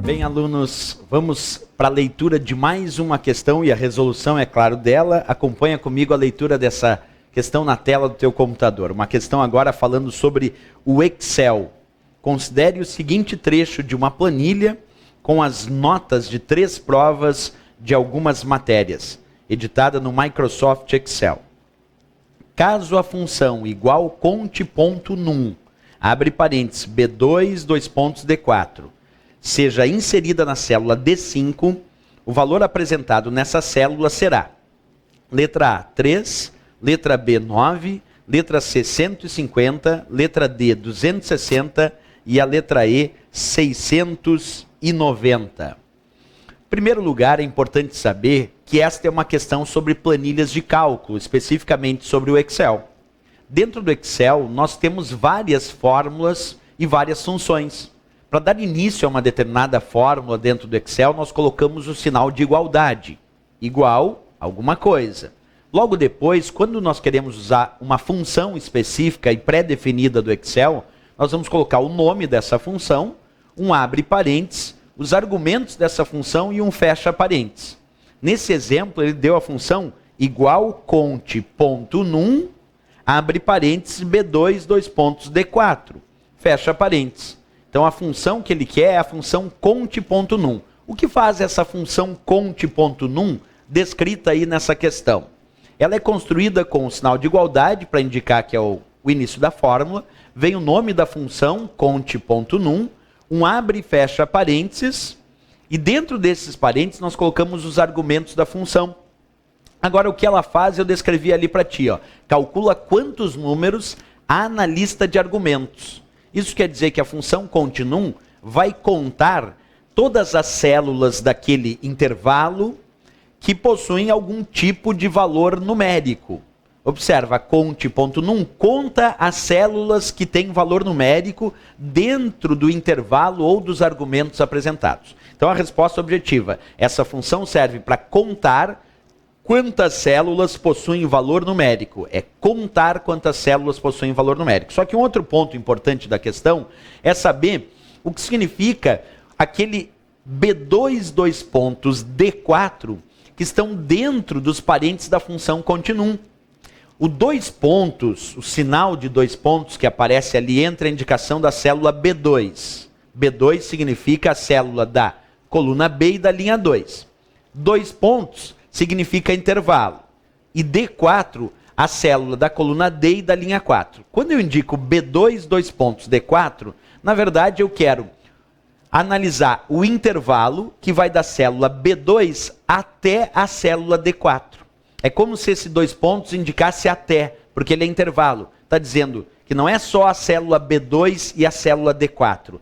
Bem, alunos, vamos para a leitura de mais uma questão e a resolução, é claro, dela. Acompanha comigo a leitura dessa questão na tela do teu computador. Uma questão agora falando sobre o Excel. Considere o seguinte trecho de uma planilha com as notas de 3 provas de algumas matérias, editada no Microsoft Excel. Caso a função igual conte.num, abre parênteses, B2, dois pontos, D4, seja inserida na célula D5, o valor apresentado nessa célula será: letra A, 3, letra B, 9, letra C, 150, letra D, 260 e a letra E, 690. Em primeiro lugar, é importante saber que esta é uma questão sobre planilhas de cálculo, especificamente sobre o Excel. Dentro do Excel, nós temos várias fórmulas e várias funções. Para dar início a uma determinada fórmula dentro do Excel, nós colocamos o sinal de igualdade, igual a alguma coisa. Logo depois, quando nós queremos usar uma função específica e pré-definida do Excel, nós vamos colocar o nome dessa função, um abre parênteses, os argumentos dessa função e um fecha parênteses. Nesse exemplo, ele deu a função igual conte.num, abre parênteses, B2, dois pontos, D4, fecha parênteses. Então a função que ele quer é a função conte.num. O que faz essa função conte.num descrita aí nessa questão? Ela é construída com o sinal de igualdade para indicar que é o início da fórmula, vem o nome da função conte.num, um abre e fecha parênteses, e dentro desses parênteses nós colocamos os argumentos da função. Agora o que ela faz eu descrevi ali para ti, ó. Calcula quantos números há na lista de argumentos. Isso quer dizer que a função conte.num vai contar todas as células daquele intervalo que possuem algum tipo de valor numérico. Observa, conte.num conta as células que têm valor numérico dentro do intervalo ou dos argumentos apresentados. Então a resposta objetiva, essa função serve para contar quantas células possuem valor numérico. É contar quantas células possuem valor numérico. Só que um outro ponto importante da questão é saber o que significa aquele B2, dois pontos, D4, que estão dentro dos parênteses da função conte.num. O dois pontos, o sinal de dois pontos que aparece ali entra a indicação da célula B2. B2 significa a célula da coluna B e da linha 2. Dois pontos significa intervalo. E D4, a célula da coluna D e da linha 4. Quando eu indico B2, dois pontos, D4, na verdade eu quero analisar o intervalo que vai da célula B2 até a célula D4. É como se esse dois pontos indicasse até, porque ele é intervalo. Está dizendo que não é só a célula B2 e a célula D4.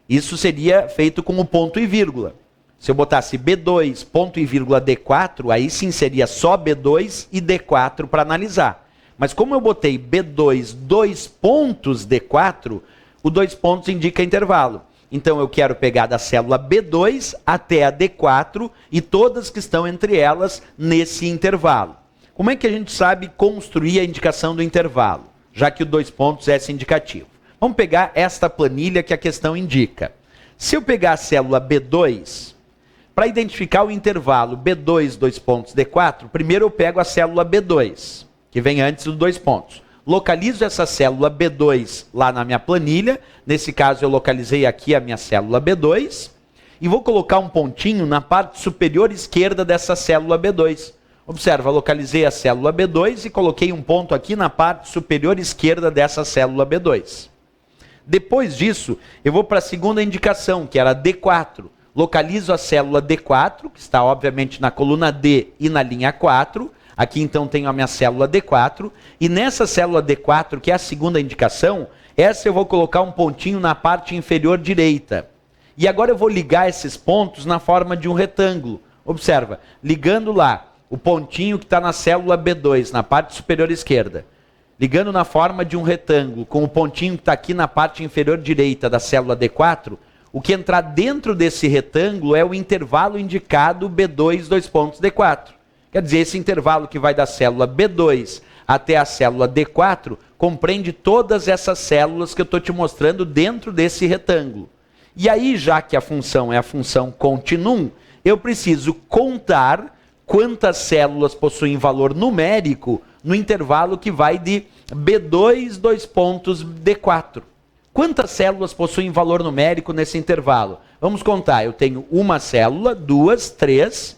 Isso seria feito com o ponto e vírgula. Se eu botasse B2, ponto e vírgula D4, aí sim seria só B2 e D4 para analisar. Mas como eu botei B2, dois pontos D4, o dois pontos indica intervalo. Então eu quero pegar da célula B2 até a D4 e todas que estão entre elas nesse intervalo. Como é que a gente sabe construir a indicação do intervalo? Já que o dois pontos é esse indicativo. Vamos pegar esta planilha que a questão indica. Se eu pegar a célula B2, para identificar o intervalo B2, dois pontos, D4, primeiro eu pego a célula B2, que vem antes dos dois pontos. Localizo essa célula B2 lá na minha planilha, nesse caso eu localizei aqui a minha célula B2, e vou colocar um pontinho na parte superior esquerda dessa célula B2. Observa, localizei a célula B2 e coloquei um ponto aqui na parte superior esquerda dessa célula B2. Depois disso, eu vou para a segunda indicação, que era D4. Localizo a célula D4, que está obviamente na coluna D e na linha 4, aqui então tenho a minha célula D4, e nessa célula D4, que é a segunda indicação, essa eu vou colocar um pontinho na parte inferior direita. E agora eu vou ligar esses pontos na forma de um retângulo. Observa, ligando lá o pontinho que está na célula B2, na parte superior esquerda, ligando na forma de um retângulo, com o pontinho que está aqui na parte inferior direita da célula D4, o que entrar dentro desse retângulo é o intervalo indicado B2, dois pontos, D4. Quer dizer, esse intervalo que vai da célula B2 até a célula D4 compreende todas essas células que eu estou te mostrando dentro desse retângulo. E aí, já que a função é a função continuum, eu preciso contar quantas células possuem valor numérico no intervalo que vai de B2, D4. Quantas células possuem valor numérico nesse intervalo? Vamos contar, eu tenho uma célula, 2, 3,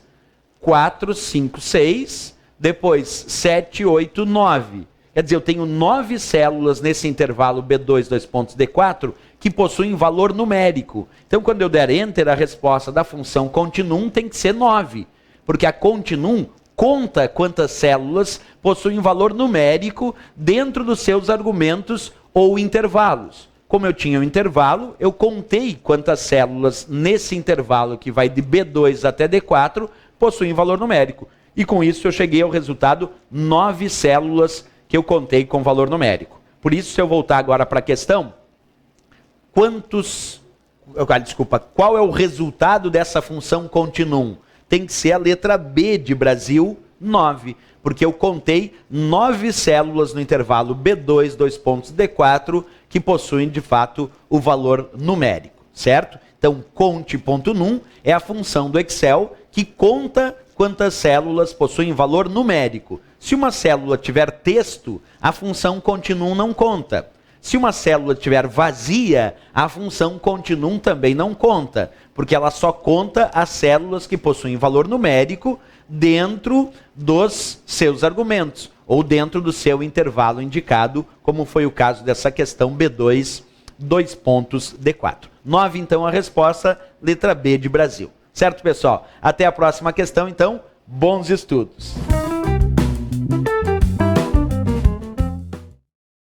4, 5, 6, depois 7, 8, 9. Quer dizer, eu tenho 9 células nesse intervalo B2, D4, que possuem valor numérico. Então, quando eu der Enter, a resposta da função continuum tem que ser 9. Porque a continuum conta quantas células possuem valor numérico dentro dos seus argumentos ou intervalos. Como eu tinha um intervalo, eu contei quantas células nesse intervalo que vai de B2 até D4 possuem valor numérico. E com isso eu cheguei ao resultado 9 células que eu contei com valor numérico. Por isso, se eu voltar agora para a questão, qual é o resultado dessa função continuum? Tem que ser a letra B de Brasil, 9. Porque eu contei 9 células no intervalo B2, D4, que possuem, de fato, o valor numérico, certo? Então, conte.num é a função do Excel que conta quantas células possuem valor numérico. Se uma célula tiver texto, a função continuum não conta. Se uma célula estiver vazia, a função continuum também não conta, porque ela só conta as células que possuem valor numérico dentro dos seus argumentos, ou dentro do seu intervalo indicado, como foi o caso dessa questão B2, D4. 9, então, a resposta, letra B de Brasil. Certo, pessoal? Até a próxima questão, então, bons estudos.